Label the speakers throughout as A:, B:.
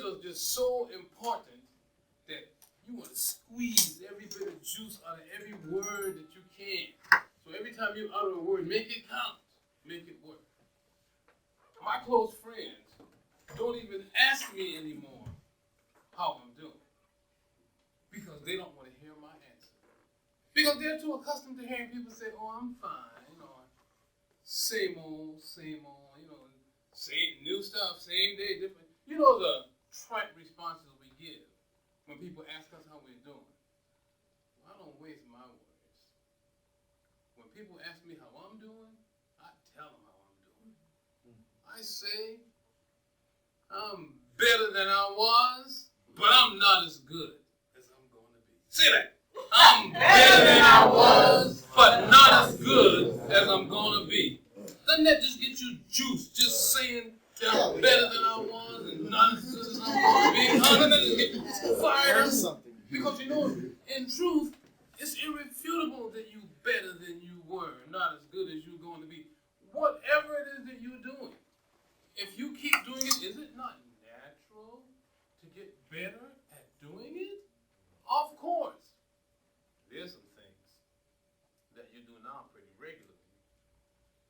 A: are just so important that you want to squeeze every bit of juice out of every word that you can. So every time you utter a word, make it count. Make it work. My close friends don't even ask me anymore how I'm doing because they don't want to hear my answer. Because they're too accustomed to hearing people say, oh, I'm fine, or same old, same new stuff, same day, different. You know the trite responses we give when people ask us how we're doing. Well, I don't waste my words. When people ask me how I'm doing, I tell them how I'm doing. I say, I'm better than I was, but I'm not as good as I'm going to be. Say that. I'm better than I was, but not as good as I'm going to be. Doesn't that just get you juice? Just saying that I'm better than I was and not as good as I'm going to be. Doesn't that just get you fired up? Because you know, in truth, it's irrefutable that you're better than you were, not as good as you're going to be. Whatever it is that you're doing, if you keep doing it, is it not natural to get better at doing it? Of course. There's some things that you do now pretty regularly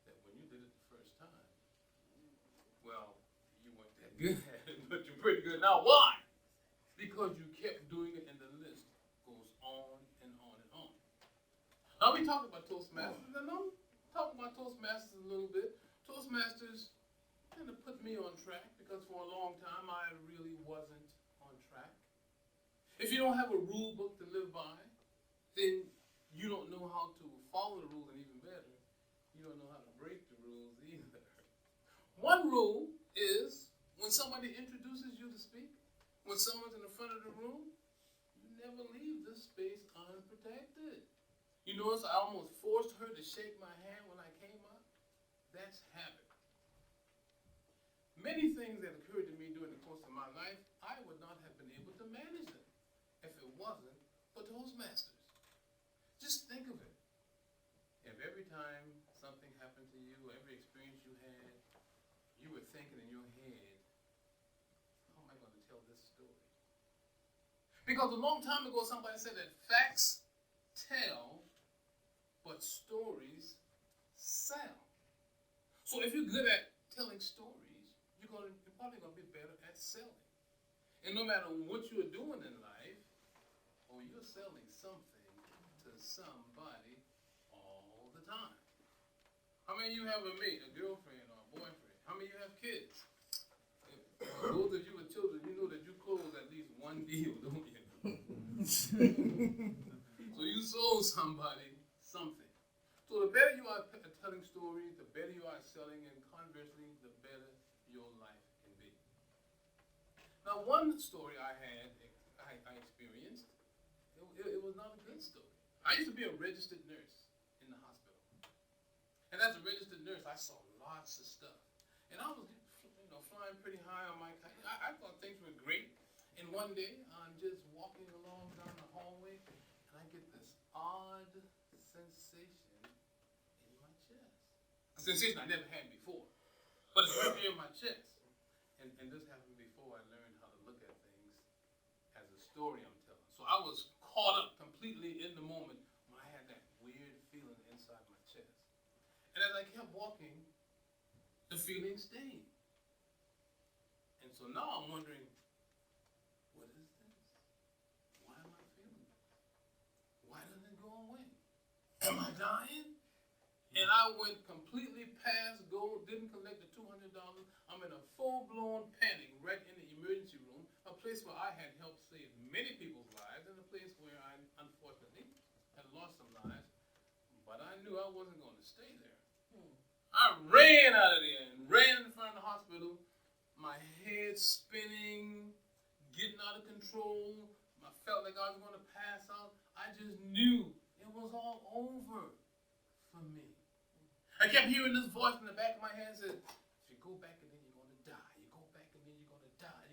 A: that when you did it the first time, well, you weren't that good at it, but you're pretty good now. Why? Because you kept doing it and the list goes on and on and on. Now we talk about Toastmasters, and I'm talking about Toastmasters a little bit. Toastmasters kind of put me on track because for a long time I really wasn't on track. If you don't have a rule book to live by, then you don't know how to follow the rules, and even better, you don't know how to break the rules either. One rule is when somebody introduces you to speak, when someone's in the front of the room, you never leave this space unprotected. You notice I almost forced her to shake my hand when I came up? That's habit. Many things that occurred to me during the course of my life, I would not have been able to manage them if it wasn't for Toastmasters. Just think of it. If every time something happened to you, every experience you had, you were thinking in your head, how am I going to tell this story? Because a long time ago, somebody said that facts tell, but stories sell. So if you're good at telling stories, you're probably going to be better at selling. And no matter what you're doing in life, or you're selling something to somebody all the time. How many of you have a mate, a girlfriend, or a boyfriend? How many of you have kids? Those of you with children, you know that you close at least one deal, don't you? So you sold somebody something. So the better you are at telling stories, the better you are at selling, and conversely, the better your life can be. Now, one story I experienced, it was not a good story. I used to be a registered nurse in the hospital. And as a registered nurse, I saw lots of stuff. And I was flying pretty high on my kite. I thought things were great. And one day, I'm just walking along down the hallway, and I get this odd sensation in my chest. A sensation I never had before. But it's right here in my chest. And this happened before I learned how to look at things as a story I'm telling. So I was caught up completely in the moment when I had that weird feeling inside my chest. And as I kept walking, the feeling stayed. And so now I'm wondering, what is this? Why am I feeling this? Why doesn't it go away? Am I dying? And I went completely past go, didn't collect the $200. I'm in a full-blown panic right in the emergency room, a place where I had helped save many people's lives, and a place where I, unfortunately, had lost some lives. But I knew I wasn't going to stay there. I ran out of there and ran in front of the hospital, my head spinning, getting out of control. I felt like I was going to pass out. I just knew it was all over for me. I kept hearing this voice in the back of my head that said, if you go back and then you're going to die. You go back and then you're going to die.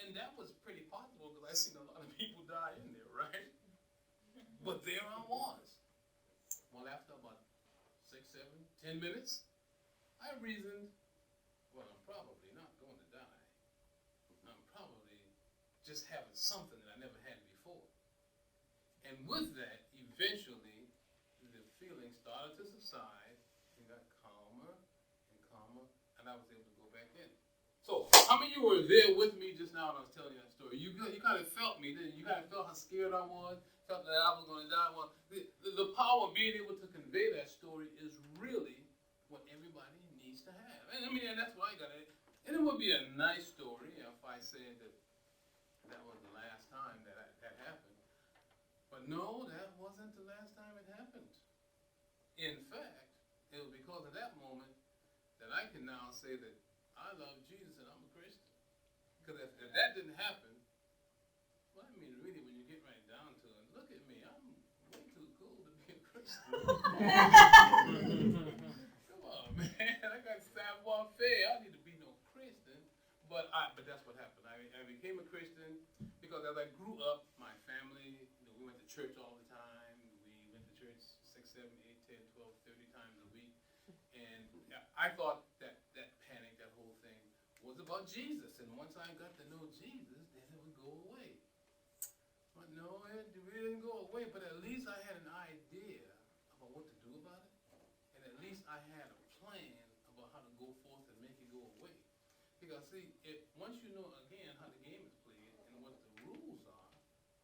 A: And that was pretty possible because I've seen a lot of people die in there, right? But there I was. Well, after about 6, 7, 10 minutes, I reasoned, well, I'm probably not going to die. I'm probably just having something that I never had before. And with that, eventually, the feeling started to subside and got calmer and calmer, and I was able to go back in. So, how many of you were there with me just now when I was telling you that story? You kind of felt me, didn't you? You kind of felt how scared I was, felt that I was going to die. Well, the power of being able to convey that story is really what everybody needs to have. And I mean, and that's why I got it. And it would be a nice story if I said that was the last time that happened. But no, that wasn't the last time it happened. In fact, it was because of that moment that I can now say that I love Jesus and I'm a Christian. Because if that didn't happen, well, I mean, really, when you get right down to it, look at me. I'm way too cool to be a Christian. Come on, man. I got savoir-faire. I need to be no Christian. But that's what happened. I became a Christian because as I grew up, my family, we went to church all the time. We went to church 6, 7, 8, 10, 12, 30 times a week. And I thought that panic, that whole thing, was about Jesus. And once I got to know Jesus, then it would go away. But no, it really didn't go away. But at least I had an idea about what to do about it. And at least I had a plan about how to go forth and make it go away. Because, see, once you know, again, how the game is played and what the rules are,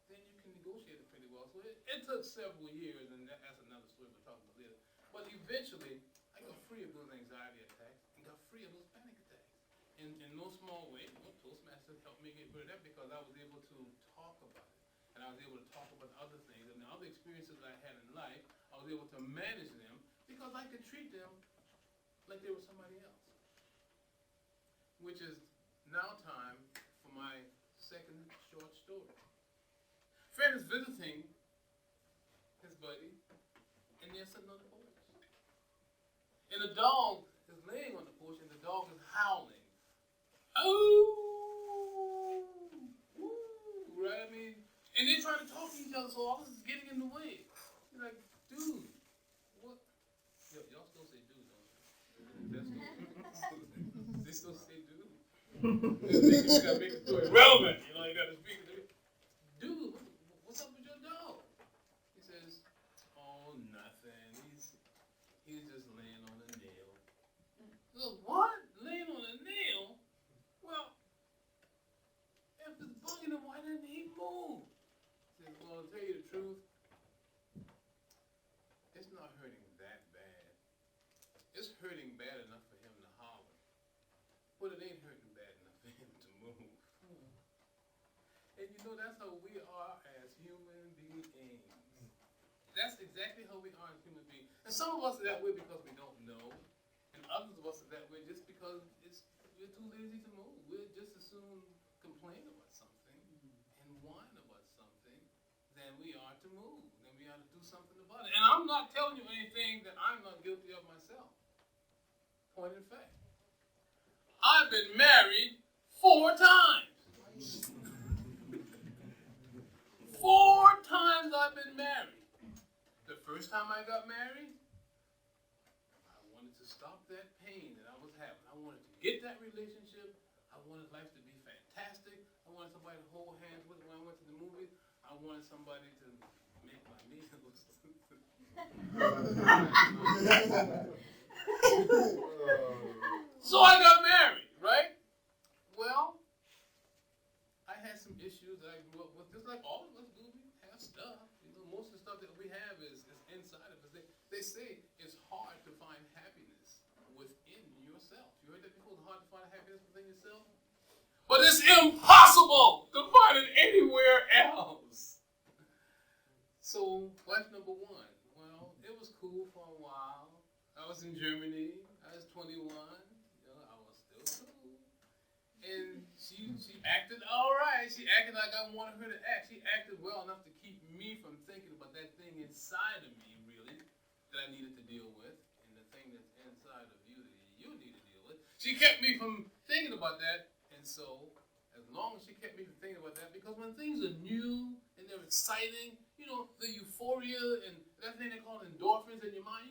A: then you can negotiate it pretty well. So it took several years, and that's another story we'll talk about later. But eventually, I got free of those anxiety attacks and got free of those panic attacks. In no small way, Toastmasters helped me get rid of that because I was able to talk about it. And I was able to talk about other things. And the other experiences I had in life, I was able to manage them because I could treat them like they were somebody else. Which is now time for my second short story. Fred is visiting his buddy, and they're sitting on the porch. And the dog is laying on the porch, and the dog is howling. Oh! Ooh, right? I mean, and they're trying to talk to each other, so all this is getting in the way. You're like, dude, what? Y'all still say dude, don't you? They still say dude. You gotta make the story relevant. You know, you gotta speak to it. Dude, what's up with your dog? He says, oh, nothing. He's just laying on a nail. Look, what? Laying on a nail? Well, if it's bugging him, why didn't he move? He says, well, to tell you the truth, it's not hurting that bad. It's hurting bad enough for him to holler, but it ain't hurting bad enough for him to move. And you know, that's how we are as human beings. That's exactly how we are as human beings. And some of us are that way because we don't know, and others of us are that way just because we're too lazy to move. We'll just as soon complain about something and whine about something than we are to move, than we are to do something about it. And I'm not telling you anything that I'm not guilty of myself. Point in fact, I've been married 4 times. 4 times I've been married. The first time I got married, I wanted to stop that pain that I was having. I wanted to get that relationship. I wanted life to be fantastic. I wanted somebody to hold hands with when I went to the movies. I wanted somebody to make my meals. So I got married, right? Well, I had some issues that I grew up with, just like all of us do. We have stuff. You know, most of the stuff that we have is inside of us. They say it's hard to find happiness within yourself. You heard that before? It's hard to find happiness within yourself. But it's impossible to find it anywhere else. So, wife number 1. Well, it was cool for a while. I was in Germany. I was 21. You know, I was still cool. And she acted all right. She acted like I wanted her to act. She acted well enough to keep me from thinking about that thing inside of me, really, that I needed to deal with, and the thing that's inside of you that you need to deal with. She kept me from thinking about that, and so as long as she kept me from thinking about that, because when things are new and they're exciting, you know, the euphoria and that thing they call endorphins in your mind,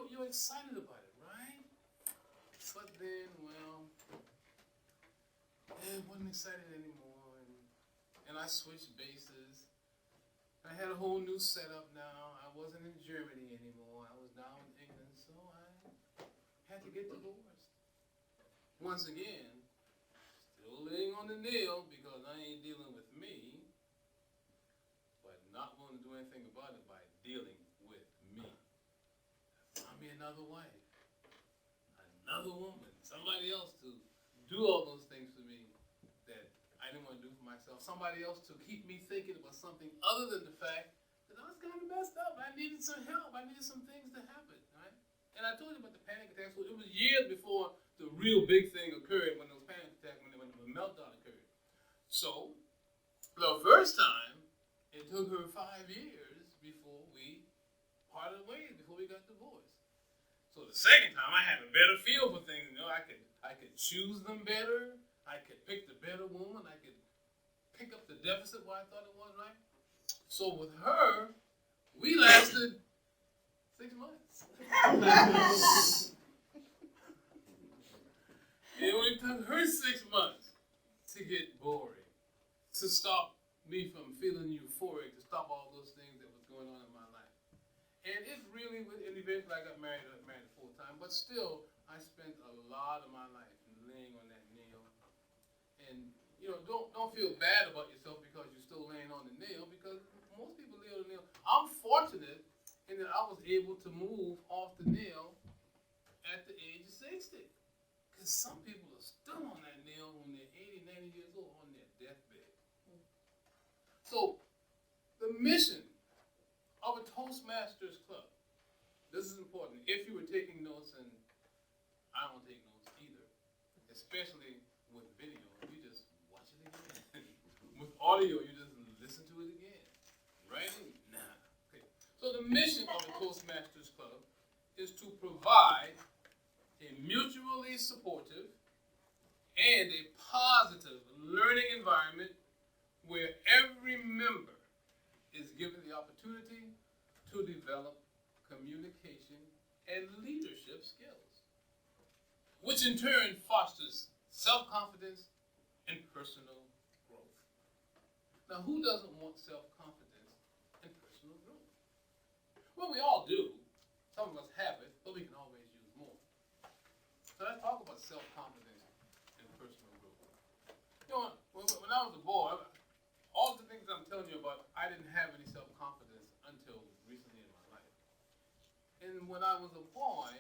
A: you're excited about it, right? But then, well, it wasn't exciting anymore, and and I switched bases. I had a whole new setup now. I wasn't in Germany anymore. I was down in England, so I had to get divorced. Once again, still laying on the nail because I ain't dealing with me, but not willing to do anything about it by dealing with me. Find me another wife, another woman, somebody else to do all those things for me that I didn't want to do for myself. Somebody else to keep me thinking about something other than the fact that I was kind of messed up. I needed some help. I needed some things to happen, right? And I told you about the panic attacks. So it was years before the real big thing occurred when those panic attacks, when the meltdown occurred. So the first time, it took her 5 years before we parted ways, before we got divorced. So the second time, I had a better feel for things. You know, I could choose them better. I could pick the better woman. I could pick up the deficit where I thought it was, right? So with her, we lasted 6 months. It only took her 6 months to get boring, to stop me from feeling euphoric, to stop all those things that was going on in my life. And it really, and eventually I got married full time, but still, I spent a lot of my life laying on that nail. And, you know, don't feel bad about yourself because you're still laying on the nail, because most people lay on the nail. I'm fortunate in that I was able to move off the nail at the age of 60. Because some people are still on that nail when they're 80, 90 years old on their deathbed. So, the mission of a Toastmasters Club, this is important. If you were taking notes, and I don't take notes either, especially with video, you just watch it again. With audio, you just listen to it again. Writing? Nah. Okay. So the mission of the Toastmasters Club is to provide a mutually supportive and a positive learning environment where every member is given the opportunity to develop communication and leadership skills, which in turn fosters self-confidence and personal growth. Now, who doesn't want self-confidence and personal growth? Well, we all do. Some of us have it, but we can always use more. So let's talk about self-confidence and personal growth. You know, when I was a boy, all the things I'm telling you about, I didn't have any self-confidence until recently in my life. And when I was a boy,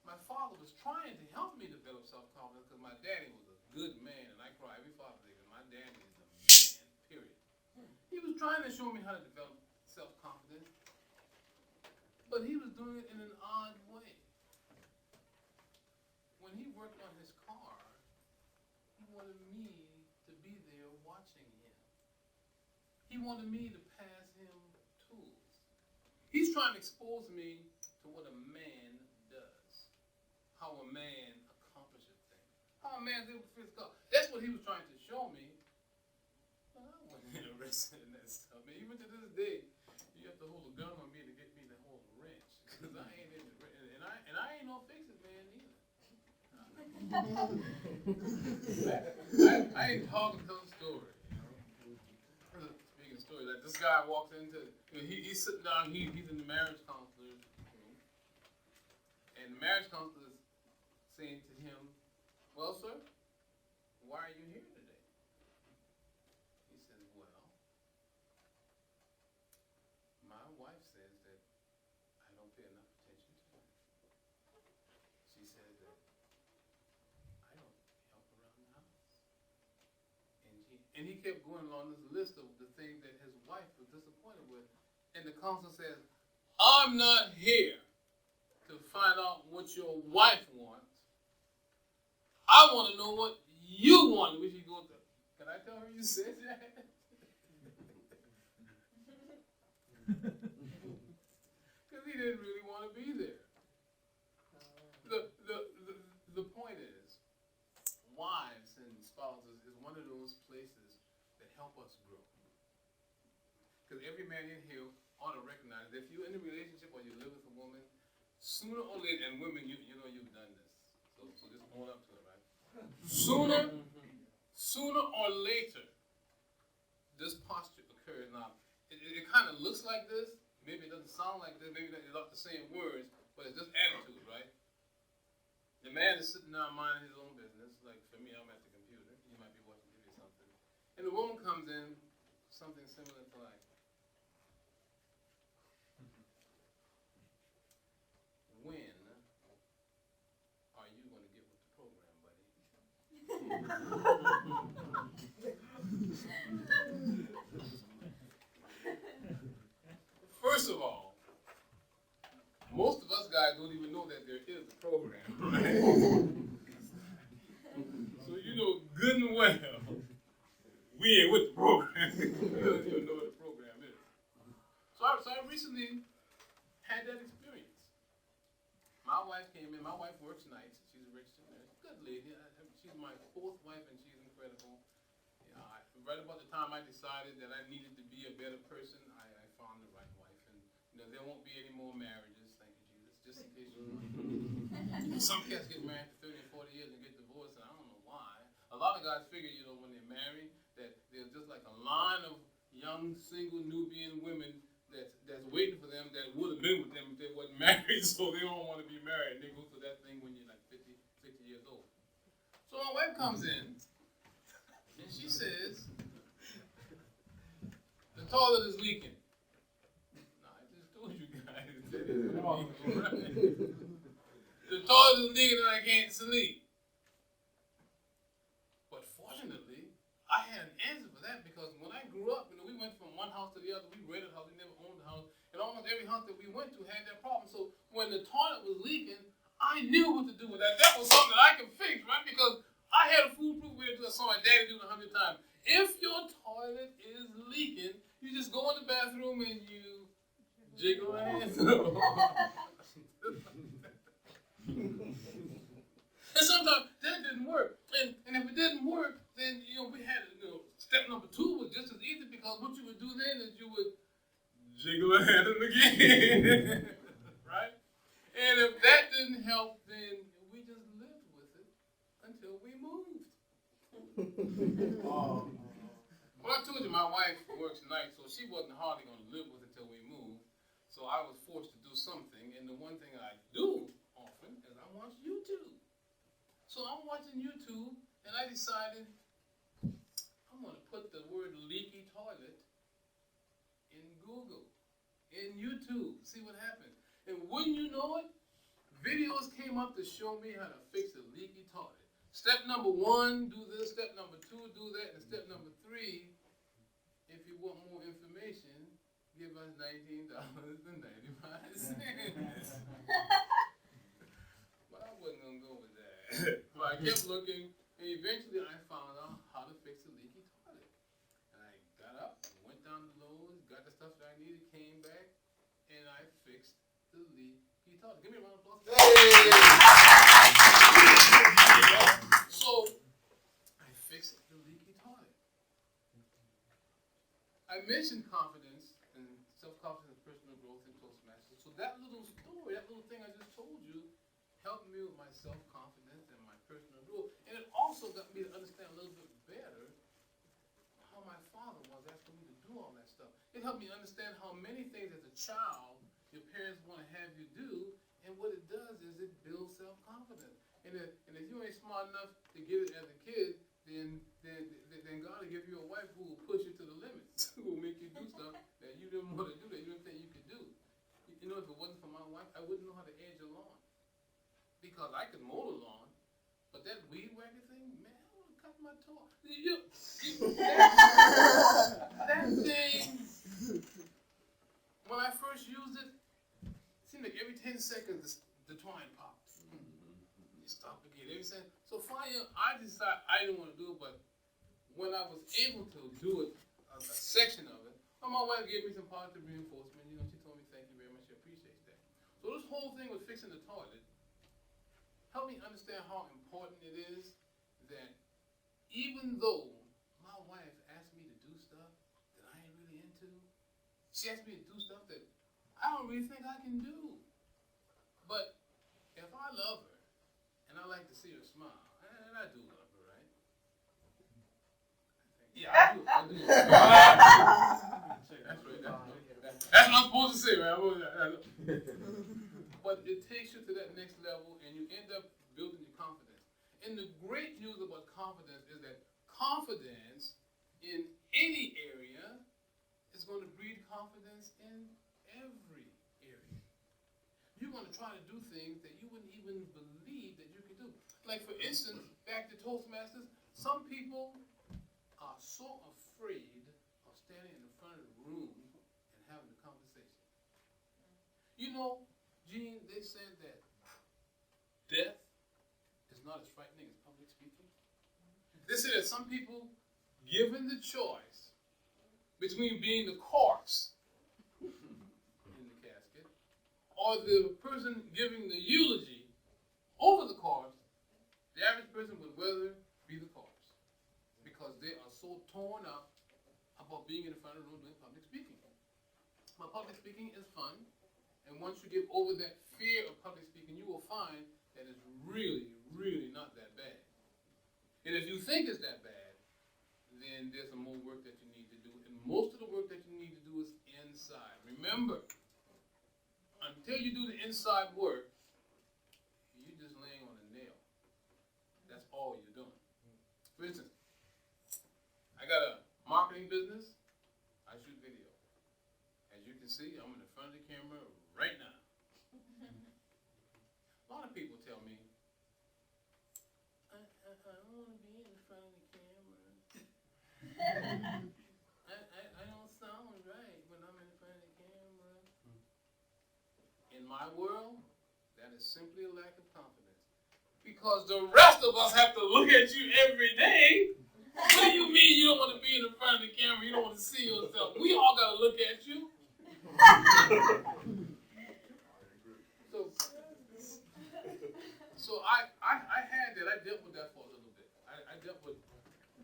A: my father was trying to help me develop self-confidence because my daddy was a good man, and I cry every Father's Day because my daddy is a man, period. He was trying to show me how to develop self-confidence, but he was doing it in an odd way. When he worked on his car, he wanted me to be there watching him. He wanted me to pass him tools. He's trying to expose me to what a man does, how a man accomplishes things, how a man's able to fix car. That's what he was trying to show me. But I wasn't interested in that stuff. Man, even to this day, you have to hold a gun on me to get me to hold a wrench, because I ain't in the wrench, and I ain't no fix-it man either. I ain't talking to the story. Speaking of story, like this guy walks into, he's sitting down, he's in the marriage counselor's room, and the marriage counselor is saying to him, "Well, sir, why are you here today?" He says, "Well, my wife says that I don't pay enough attention to her. She says that I don't help around the house." And he kept going along this list of the things that his wife was disappointed with. And the counselor says, "I'm not here to find out what your wife wants. I want to know what you want." We should go to, can I tell her you said that? Because he didn't really want to be there. The point is, wives and spouses is one of those places that help us grow. Because every man in here ought to recognize that if you're in a relationship or you live with a woman, sooner or later, and women, you know you've done this, so just own up to it, right? Sooner or later, this posture occurs. Now, it kind of looks like this. Maybe it doesn't sound like this. Maybe it's not the same words, but it's just attitude, right? The man is sitting down minding his own business. Like for me, I'm at the computer. You might be watching TV or something. And the woman comes in, something similar to like, when are you going to get with the program, buddy? First of all, most of us guys don't even know that there is a program, right? So you know good and well, we ain't with the program. We don't even know what the program is. So I recently had that experience. My wife came in. My wife works nights. She's a registered nurse. Good lady. She's my fourth wife, and she's incredible. Right about the time I decided that I needed to be a better person, I found the right wife. And there won't be any more marriages. Thank you, Jesus. Just in case you some cats get married for 30 or 40 years and get divorced, and I don't know why. A lot of guys figure, when they're married, that there's just like a line of young, single, Nubian women that's waiting for them that would have been with them if they wasn't married, so they don't want to be married. They go through that thing when you're like 50 years old. So my wife comes in, and she says, the toilet is leaking. No, I just told you guys that it's leaking, right? The toilet is leaking and I can't sleep. But fortunately, I had an answer for that because when I grew up, we went from one house to the other. We rented a house, we never owned a house. And almost every house that we went to had that problem. So when the toilet was leaking, I knew what to do with that. That was something that I could fix, right? Because I had a foolproof way to do it. I saw my daddy do it 100 times. If your toilet is leaking, you just go in the bathroom and you jiggle your hands up. And sometimes that didn't work. And if it didn't work, then we had step number 2 was just as easy because what you would do then is you would jiggle your hand again. Right? And if that didn't help, then we just lived with it until we moved. Well, I told you my wife works nights, so she wasn't hardly going to live with it until we moved. So I was forced to do something, and the one thing I do often is I watch YouTube. So I'm watching YouTube, and I decided I'm going to put the word leaky toilet in Google, in YouTube, see what happens. And wouldn't you know it, videos came up to show me how to fix a leaky toilet. Step number 1, do this. Step number 2, do that. And step number 3, if you want more information, give us $19.95. But I wasn't going to go with that. So I kept looking, and eventually I found out how to fix a leaky toilet. And I got up, went down to Lowe's, got the stuff that I needed, came back, and I fixed the leaky toilet. Give me a round of applause. So, I fixed the leaky toilet. I mentioned confidence and self-confidence, personal growth, and Toastmasters. So that little story, that little thing I just told you, helped me with my self-confidence and my personal growth. And it also got me to understand a little bit better how my father was asking me to do all that stuff. It helped me understand how many things as a child your parents want to have you do, and what it does is it builds self-confidence. And if you ain't smart enough to get it as a kid, then God will give you a wife who will push you to the limits, who will make you do stuff that you didn't want to do, that you didn't think you could do. If it wasn't for my wife, I wouldn't know how to edge a lawn. Because I could mow the lawn, but that weed whacker thing, man, I want to cut my toe off. That thing, when I first used it seemed like every 10 seconds the twine popped. You stop again every second. So finally, I decided I didn't want to do it, but when I was able to do it, a section of it, my wife gave me some positive reinforcement. She told me thank you very much. She appreciates that. So this whole thing with fixing the toilet helped me understand how important it is that even though my wife asked me to do stuff that I ain't really into, she asked me to do stuff that I don't really think I can do. But if I love her, and I like to see her smile, and I do love her, right? Yeah, I do. say, man. But it takes you to that next level, and you end up building your confidence. And the great news about confidence is that confidence in any area is going to breed confidence in every area. You're going to try to do things that you wouldn't even believe that you could do. Like, for instance, back to Toastmasters, some people are so afraid of standing in the front of the room and having a conversation. You know, Gene, they said that death is not as frightening as public speaking. They said that some people, given the choice between being the corpse in the casket or the person giving the eulogy over the corpse, the average person would rather be the corpse because they are so torn up about being in the front of the room doing public speaking. But public speaking is fun. And once you get over that fear of public speaking, you will find that it's really, really not that bad. And if you think it's that bad, then there's some more work that you need to do. And most of the work that you need to do is inside. Remember, until you do the inside work, you're just laying on a nail. That's all you're doing. For instance, I got a marketing business. I shoot video. As you can see, I'm in the front of the camera right now. A lot of people tell me, I don't want to be in front of the camera. I don't sound right when I'm in front of the camera. In my world, that is simply a lack of confidence. Because the rest of us have to look at you every day. What do you mean you don't want to be in the front of the camera? You don't want to see yourself. We all got to look at you. So I had that. I dealt with that for a little bit. I dealt with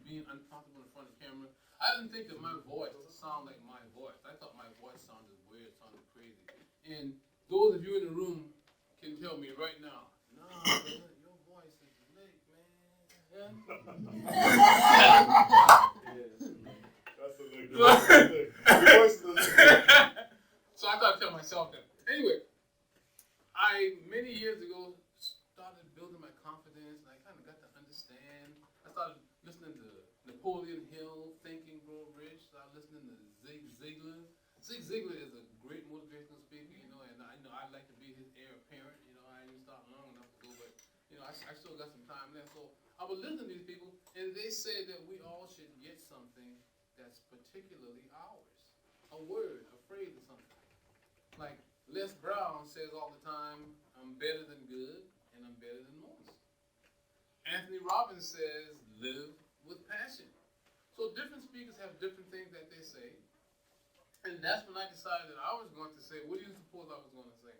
A: being uncomfortable in front of the camera. I didn't think that my voice sounded like my voice. I thought my voice sounded weird, sounded crazy. And those of you in the room can tell me right now, no, your voice is lick, man. Yeah?
B: That's a lick. Your voice is a lick.
A: So I thought I'd tell myself that. Anyway, I, many years ago, started building my confidence, and I kind of got to understand. I started listening to Napoleon Hill, Think and Grow Rich. Started listening to Zig Ziglar. Zig Ziglar is a great motivational speaker, you know, and I know I'd like to be his heir apparent. You know, I didn't start long enough to go, but, you know, I still got some time left. So I would listen to these people, and they said that we all should get something that's particularly ours. A word, a phrase, or something. Like Les Brown says all the time, I'm better than good, and I'm better than most. Anthony Robbins says, live with passion. So different speakers have different things that they say. And that's when I decided that I was going to say, what do you suppose I was going to say?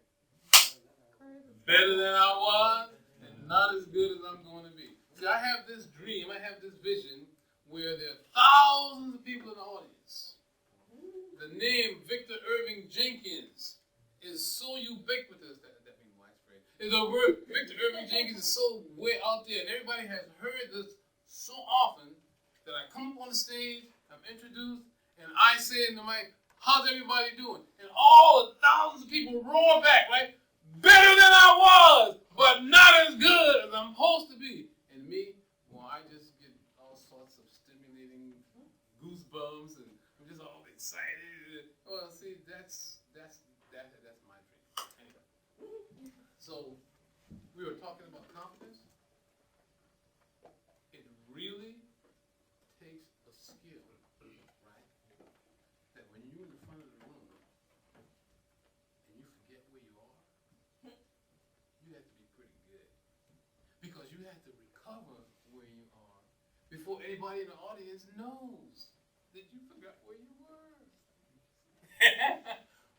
A: Better than I was, and not as good as I'm going to be. See, I have this dream, I have this vision, where there are thousands of people in the audience. The name Victor Irving Jenkins is so ubiquitous that means widespread. The word Victor Irving Jenkins is so way out there, and everybody has heard this so often that I come up on the stage, I'm introduced, and I say in the mic, how's everybody doing? And all the thousands of people roar back, right? Better than I was, but not as good as I'm supposed to be. And me, well, I just get all sorts of stimulating goosebumps, and I'm just all excited. Well, see, that's my dream. Anyway, so we were talking about confidence. It really takes a skill, right? That when you're in the front of the room and you forget where you are, you have to be pretty good. Because you have to recover where you are before anybody in the audience knows that you forgot where you were.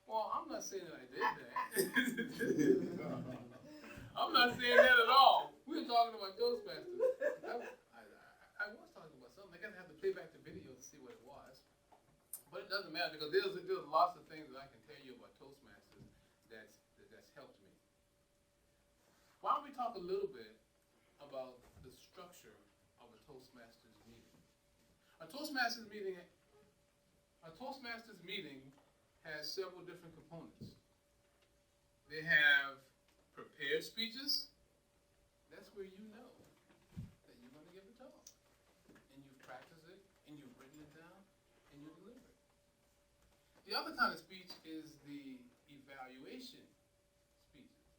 A: Well, I'm not saying that I did that. I'm not saying that at all. We were talking about Toastmasters. I was talking about something. I gotta have to play back the video to see what it was. But it doesn't matter because there's lots of things that I can tell you about Toastmasters that's helped me. Why don't we talk a little bit about the structure of a Toastmasters meeting? A Toastmasters meeting has several different components. They have prepared speeches. That's where you know that you're going to give a talk. And you've practiced it, and you've written it down, and you deliver it. The other kind of speech is the evaluation speeches.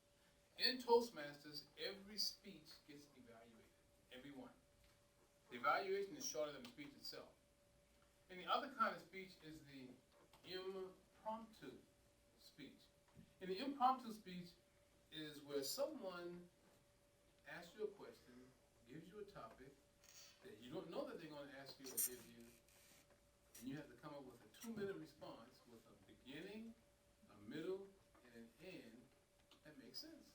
A: In Toastmasters, every speech gets evaluated. Every one. The evaluation is shorter than the speech itself. And the other kind of speech is the impromptu speech. And the impromptu speech is where someone asks you a question, gives you a topic that you don't know that they're going to ask you or give you, and you have to come up with a 2-minute response with a beginning, a middle, and an end that makes sense.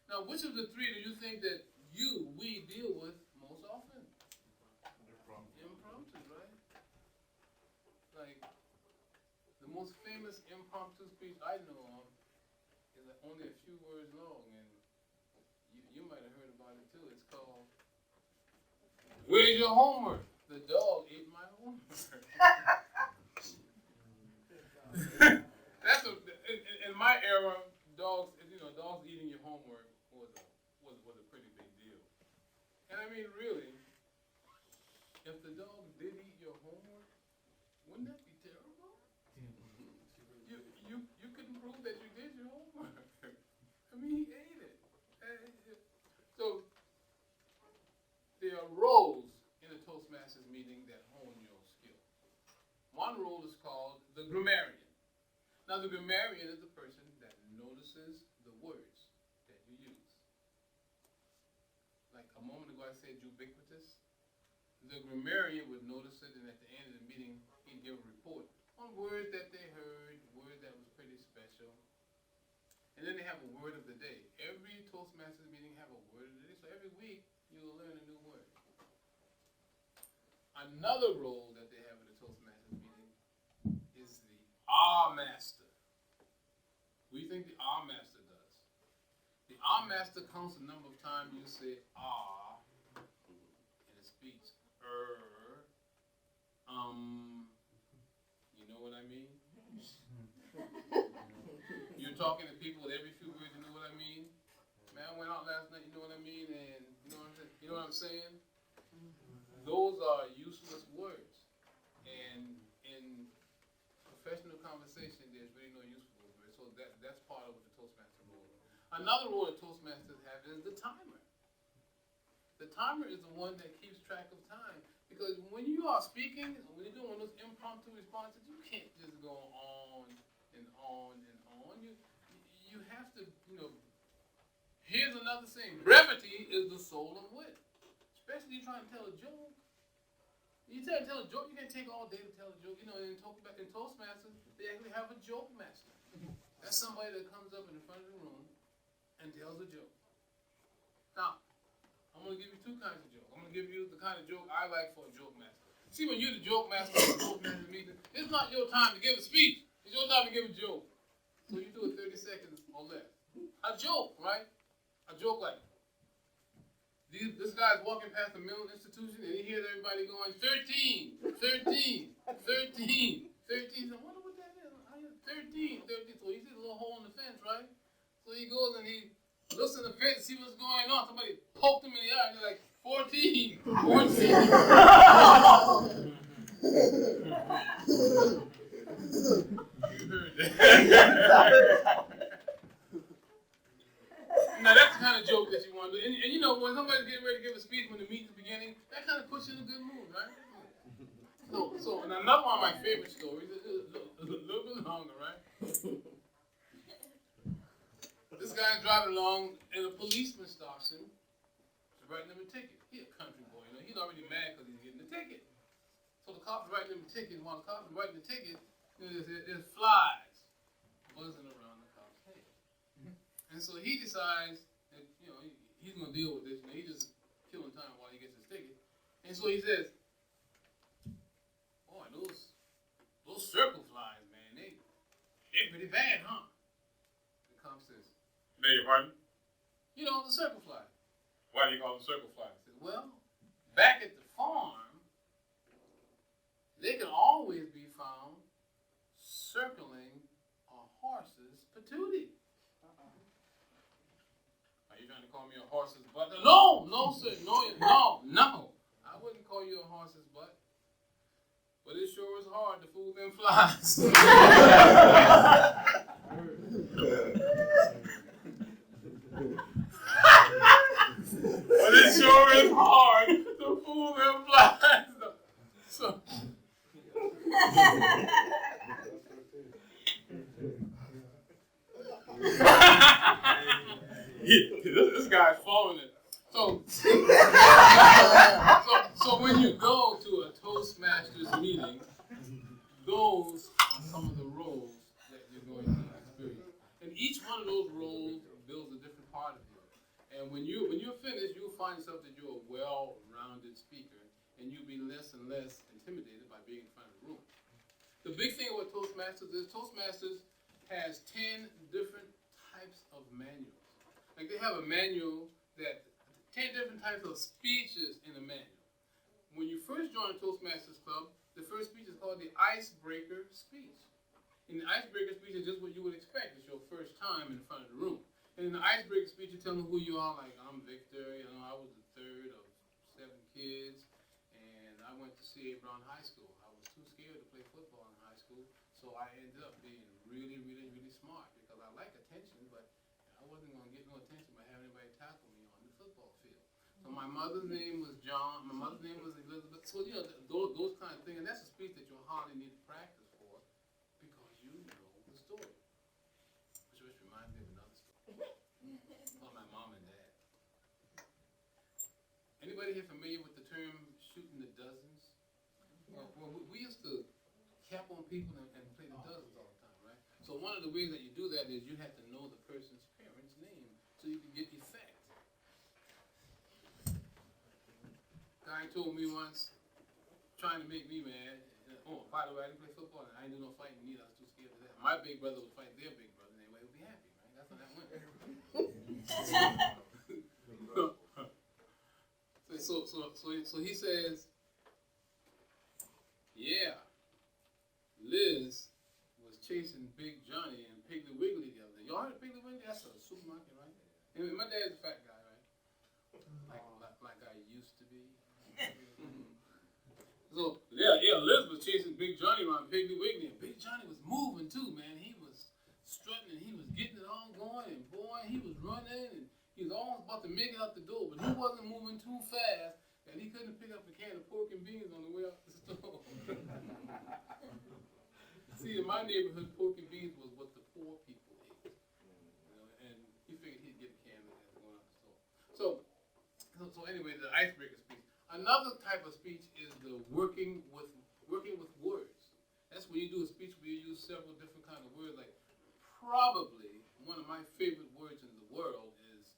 A: Now, which of the three do you think that we deal with most often? Impromptu, right? Like, the most famous impromptu speech I know of is only a few words long, and you might have heard about it too. It's called, "Where's your homework? The dog ate my homework." That's in my era, dogs eating your homework was a pretty big deal. And I mean, really, if the dog did eat your homework, wouldn't that be terrible? You couldn't prove that you did your homework. I mean, he ate it. So there are roles in a Toastmasters meeting that hone your skill. One role is called the grammarian. Now, the grammarian is the person that notices the words that you use. Like a moment ago I said ubiquitous. The grammarian would notice it, and at the end of the meeting, he'd give a report on words that they heard, words that was pretty special. And then they have a word of the day. Every Toastmasters meeting have a word of the day, so every week you'll learn a new word. Another role that they have in the Toastmasters meeting is the R Master. What do you think the R Master does? The R Master counts the number of times you say R in a speech. You know what I mean? You're talking to people with every few words, you know what I mean? Man, I went out last night, you know what I mean? And you know what I'm saying? Those are useless words. And in professional conversation, there's really no useful words. So that's part of what the Toastmaster role is. Another role that Toastmasters have is the timer. The timer is the one that keeps track of time. Because when you are speaking, when you're doing those impromptu responses, you can't just go on and on and on. You have to, here's another thing. Brevity is the soul of wit. Especially you're trying to tell a joke. You tell a joke, you can't take all day to tell a joke. In Toastmasters, they actually have a joke master. That's somebody that comes up in the front of the room and tells a joke. Now, I'm going to give you two kinds of jokes. I'm going to give you the kind of joke I like for a joke master. See, when you're the joke master in a Toastmasters meeting, it's not your time to give a speech. It's your time to give a joke. So you do it 30 seconds or less. A joke, right? A joke like, this guy's walking past the mental institution and he hears everybody going, 13, 13, 13, 13. I wonder what that is. 13, 13. So he sees a little hole in the fence, right? So he goes and he looks in the fence to see what's going on. Somebody poked him in the eye and they're like, 14, 14. You heard that. Now that's the kind of joke that you want to do. And when somebody's getting ready to give a speech when the meeting's beginning, that kind of puts you in a good mood, right? So and another one of my favorite stories is a little bit longer, right? This guy's driving along and a policeman stops him. He's writing him a ticket. He's a country boy, he's already mad because he's getting the ticket. So the cop's writing him a ticket, and while the cop's writing the ticket, there's flies buzzing around the cop's head. And so he decides that, he's going to deal with this. He's just killing time while he gets his ticket. And so he says, boy, those circle flies, man, they're pretty bad, huh? The cop says, beg your pardon? The circle fly. Why do you call them circle flies? He says, well, back at the farm, they can always be found to call me a horse's butt. No, no, sir. No. I wouldn't call you a horse's butt. But it sure is hard to fool them flies. But it sure is hard to fool them flies. So. This guy's following it. So when you go to a Toastmasters meeting, those are some of the roles that you're going to experience. And each one of those roles builds a different part of you. And when you're finished, you'll find yourself that you're a well-rounded speaker, and you'll be less and less intimidated by being in front of the room. The big thing about Toastmasters is Toastmasters has 10 different types of manuals. Like they have a manual that 10 different types of speeches in a manual. When you first join the Toastmasters Club, the first speech is called the icebreaker speech. And the icebreaker speech is just what you would expect. It's your first time in front of the room. And in the icebreaker speech, you tell them who you are. Like, I'm Victor. You know, I was the third of 7 kids, and I went to C.A. Brown High School. I was too scared to play football in high school, so I ended up being really, really, really smart because I like attention, but I wasn't going to get no attention by having anybody tackle me on the football field. So my mother's name was John. My mother's name was Elizabeth. So, you know, those kind of things. And that's a speech that you'll hardly need to practice for because you know the story. Which reminds me of another story about my mom and dad. Anybody here familiar with the term shooting the dozens? Well, we used to cap on people and play the dozens all the time, right? So one of the ways that you do that is you have to know the person's parent's name so you can get effect. Guy told me once, trying to make me mad. Oh, by the way, I didn't play football and I didn't do no fighting either. I was too scared of that. My big brother would fight their big brother and everybody would be happy, right? That's how that went. So he says, yeah, Liz was chasing Big Johnny and Piggly Wiggly the other day. Y'all heard of Piggly Wiggly? That's a supermarket, right? And my dad's a fat guy, right? Like I used to be. So, Liz was chasing Big Johnny around Piggly Wiggly, and Big Johnny was moving too, man. He was strutting, and he was getting it all going, and boy, he was running, and he was almost about to make it out the door, but he wasn't moving too fast, and he couldn't pick up a can of pork and beans on the way out the store. See, in my neighborhood, pork and beans was what the poor people ate, you know, and he figured he'd get a can of that going out the store. So anyway, the icebreaker speech. Another type of speech is the working with words. That's when you do a speech where you use several different kinds of words. Like probably one of my favorite words in the world is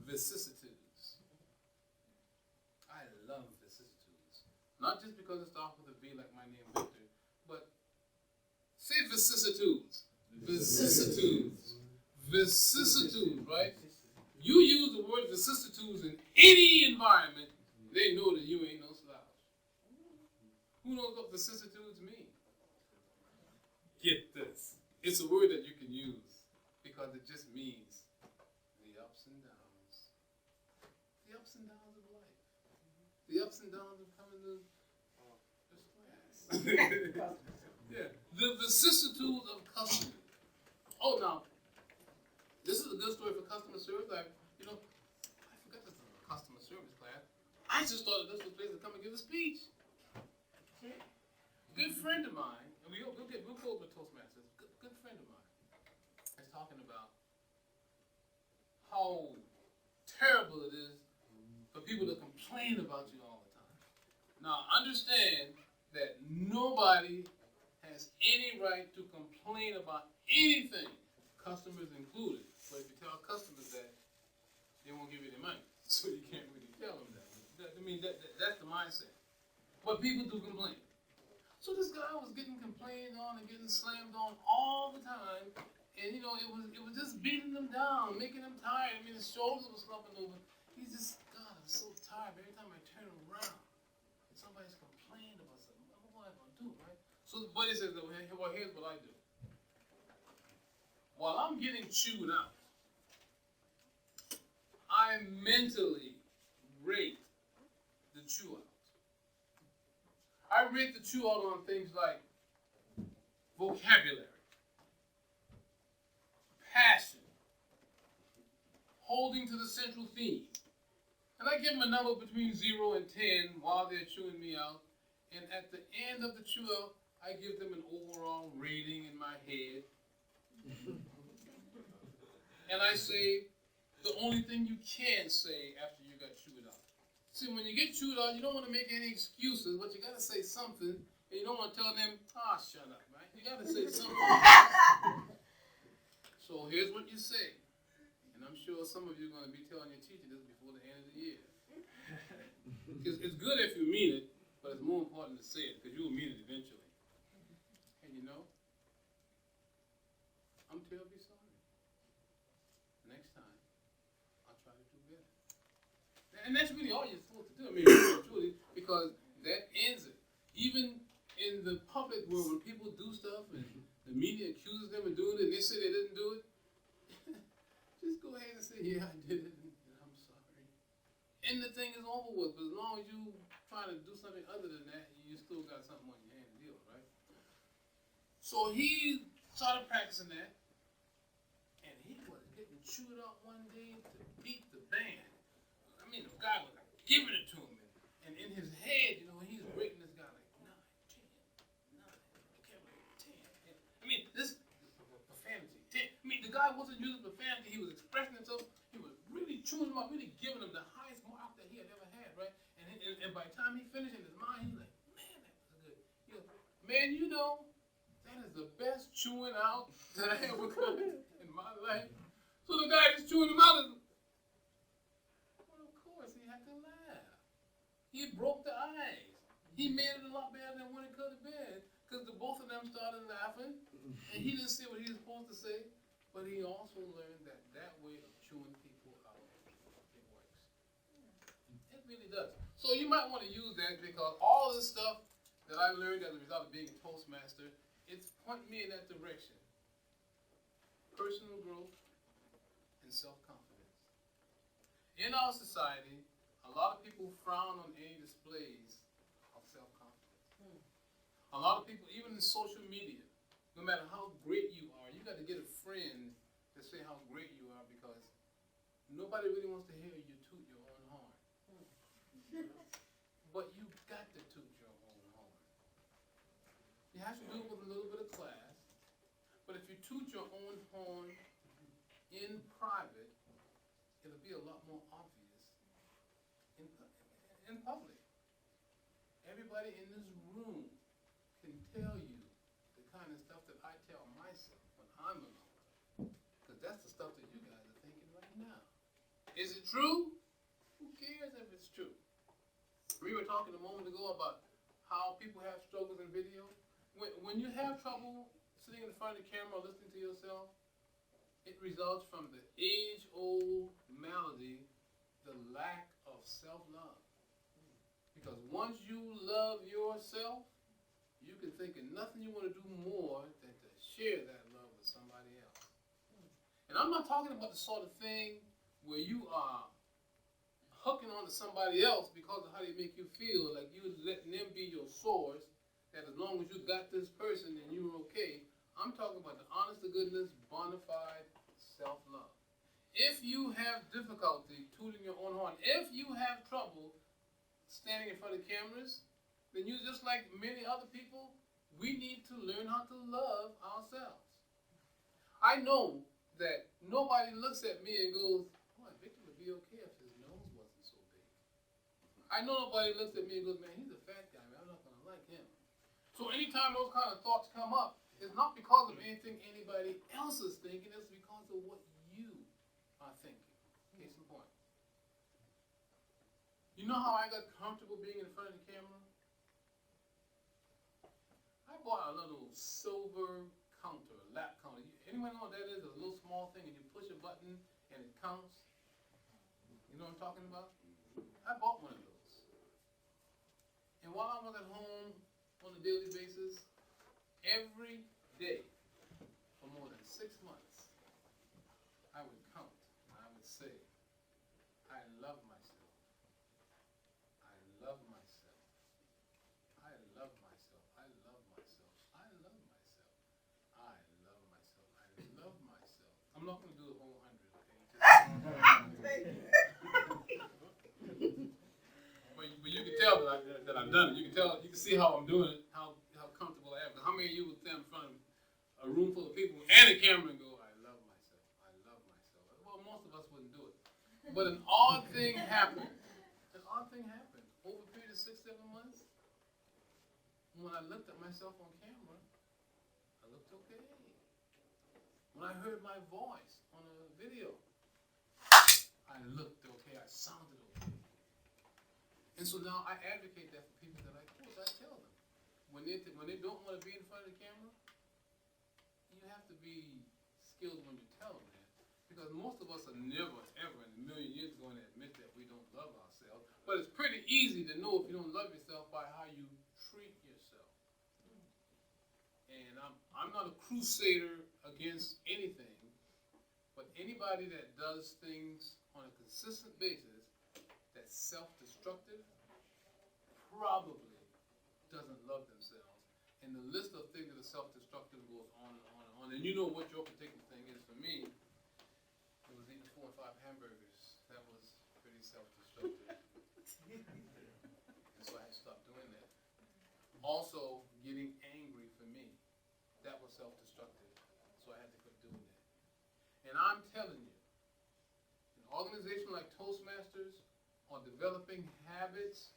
A: vicissitudes. I love vicissitudes. Not just because it starts with a V like my name Victor, but say vicissitudes. Vicissitudes. Vicissitudes, right? You use the word vicissitudes in any environment, they know that you ain't no slouch. Who knows what vicissitudes mean? Get this. It's a word that you can use because it just means the ups and downs. The ups and downs of life. The ups and downs of coming to this class. Yeah. The vicissitudes of customers. Oh, now, this is a good story for customer service. I forgot this is a customer service class. I just thought that this was a place to come and give a speech. Good friend of mine, and we'll go over Toastmasters. Good friend of mine is talking about how terrible it is for people to complain about you all the time. Now, understand that nobody has any right to complain about anything, customers included. But if you tell customers that, they won't give you their money. So you can't really tell them that. That's the mindset. But people do complain. So this guy was getting complained on and getting slammed on all the time. And, you know, it was just beating him down, making him tired. I mean, his shoulders were slumping over. He's just, God, I'm so tired. Every time I turn around, somebody's complaining about something. What am I going to do, right? So the buddy says, well, here's what I do. While I'm getting chewed out, I mentally rate the chew out. I rate the chew out on things like vocabulary, passion, holding to the central theme. And I give them a number between 0 and 10 while they're chewing me out. And at the end of the chew out, I give them an overall rating in my head. And I say the only thing you can say after you got chewed out. See, when you get chewed out, you don't want to make any excuses, but you got to say something. And you don't want to tell them, shut up, right? You got to say something. So here's what you say. And I'm sure some of you are going to be telling your teacher this before the end of the year. Because it's good if you mean it, but it's more important to say it, because you will mean it eventually. And you know, I'm terribly sorry. Next time, I'll try to do better. And that's really all you're supposed to do. I mean, truly, because that ends it. Even in the public world, when people do stuff and the media accuses them of doing it and they say they didn't do it, just go ahead and say, yeah, I did it, and I'm sorry. And the thing is over with, but as long as you try to do something other than that, you still got something on your hand to deal with, right? So he started practicing that, and he was getting chewed up one day to beat the band. I mean, the guy was giving it to him, and in his head, you know, he's rating this guy like 9, 10, 9, okay, 10. I mean, this profanity, 10. I mean, the guy wasn't using profanity, he was expressing himself, he was really chewing him up, really giving him the highest mark that he had ever had, right? And by the time he finished in his mind, he's like, man, that was good. He goes, man, you know, that is the best chewing out that I ever got in my life. So the guy that's chewing him out is, well, of course, he had to laugh. He broke the ice. He made it a lot better than what it could have been, because the both of them started laughing, and he didn't say what he was supposed to say, but he also learned that that way of chewing people out, it works. It really does. So you might want to use that, because all this stuff that I learned as a result of being a Toastmaster, it's pointing me in that direction. Personal growth and self-confidence. In our society, a lot of people frown on any displays of self-confidence. A lot of people, even in social media, no matter how great you are, you got to get a friend to say how great you are, because nobody really wants to hear you toot your own horn. But you got to toot your own horn. You have to do it with a little bit of class. But if you toot your own horn in private, it'll be a lot more obvious in public. Everybody in this room can tell you the kind of stuff that I tell myself when I'm alone. Because that's the stuff that you guys are thinking right now. Is it true? Who cares if it's true? We were talking a moment ago about how people have struggles in video. When you have trouble sitting in front of the camera listening to yourself, it results from the age-old malady, the lack of self-love. Because once you love yourself, you can think of nothing you want to do more than to share that love with somebody else. And I'm not talking about the sort of thing where you are hooking on to somebody else because of how they make you feel, like you letting them be your source, that as long as you got this person, then you're okay. I'm talking about the honest-to-goodness, bona fide self-love. If you have difficulty tooting your own horn, if you have trouble standing in front of cameras, then you, just like many other people, we need to learn how to love ourselves. I know that nobody looks at me and goes, boy, Victor would be okay if his nose wasn't so big. I know nobody looks at me and goes, man, he's a fat guy, man, I'm not going to like him. So anytime those kind of thoughts come up, it's not because of anything anybody else is thinking, it's because of what you are thinking. Case in point. You know how I got comfortable being in front of the camera? I bought a little silver counter, a lap counter. Anyone know what that is? It's a little small thing and you push a button and it counts. You know what I'm talking about? I bought one of those. And while I was at home on a daily basis, every day for more than 6 months, I would count and I would say, not going to do the whole 100, okay? But you can tell that I've done it. You can see how I'm doing it, how comfortable I am. But how many of you would stand in front of a room full of people and a camera and go, I love myself, I love myself? Well, most of us wouldn't do it. But an odd thing happened. An odd thing happened. Over a period of 6-7 months, when I looked at myself on camera, I looked okay. When I heard my voice on a video, I looked okay, I sounded okay. And so now I advocate that for people that I coach. I tell them, when they don't want to be in front of the camera, you have to be skilled when you tell them that. Because most of us are never, ever in a million years going to admit that we don't love ourselves. But it's pretty easy to know if you don't love yourself by how you treat yourself. And I'm not a crusader against anything, but anybody that does things on a consistent basis that's self-destructive probably doesn't love themselves. And the list of things that are self-destructive goes on and on and on. And you know what your particular thing is. For me, it was eating 4 or 5 hamburgers. That was pretty self-destructive. And so I had to stop doing that. Also, getting angry for me, that was self-destructive. So I had to quit doing that. And I'm telling you, an organization like Toastmasters are developing habits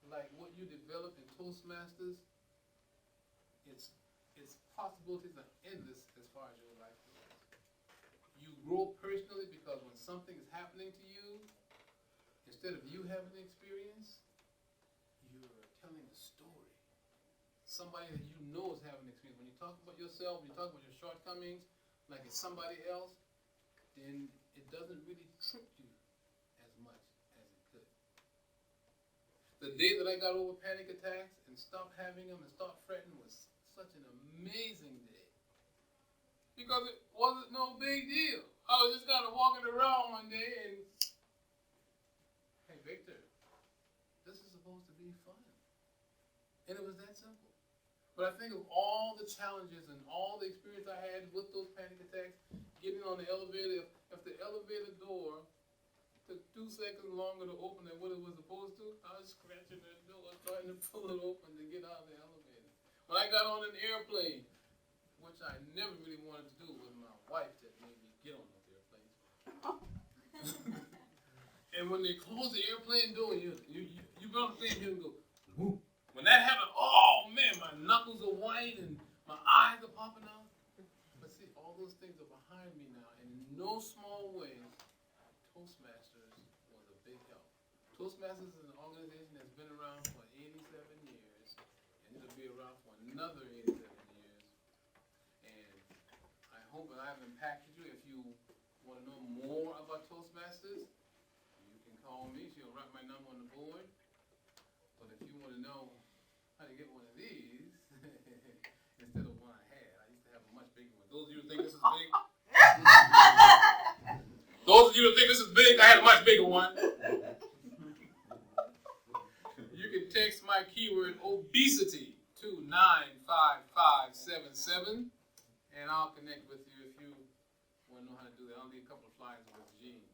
A: like what you developed in Toastmasters. Its possibilities are endless as far as your life goes. You grow personally because when something is happening to you, instead of you having the experience, you're telling a story. Somebody that you know is having an experience. When you talk about yourself, when you talk about your shortcomings, like it's somebody else, then it doesn't really trip you as much as it could. The day that I got over panic attacks and stopped having them and stopped fretting was such an amazing day. Because it wasn't no big deal. I was just kind of walking around one day and, hey, Victor, this is supposed to be fun. And it was that simple. But I think of all the challenges and all the experience I had with those panic attacks, getting on the elevator, if the elevator door took 2 seconds longer to open than what it was supposed to, I was scratching that door, trying to pull it open to get out of the elevator. When I got on an airplane, which I never really wanted to do, it was my wife that made me get on those airplanes. And when they close the airplane door, you get on the plane here and go, whoop. When that happened, oh man, my knuckles are white and my eyes are popping out. But see, all those things are behind me now, and in no small way, Toastmasters was a big help. Toastmasters is an organization that's been around for 87 years, and it'll be around for another 87 years. And I hope that I've impacted you. If you want to know more about Toastmasters, you can call me. She'll write my number on the board. But if you want to know how to get one of these, instead of one I had, I used to have a much bigger one. Those of you who think this is big, I had a much bigger one. You can text my keyword obesity to 95577, and I'll connect with you if you want to know how to do that. I'll need a couple of flyers with Gene.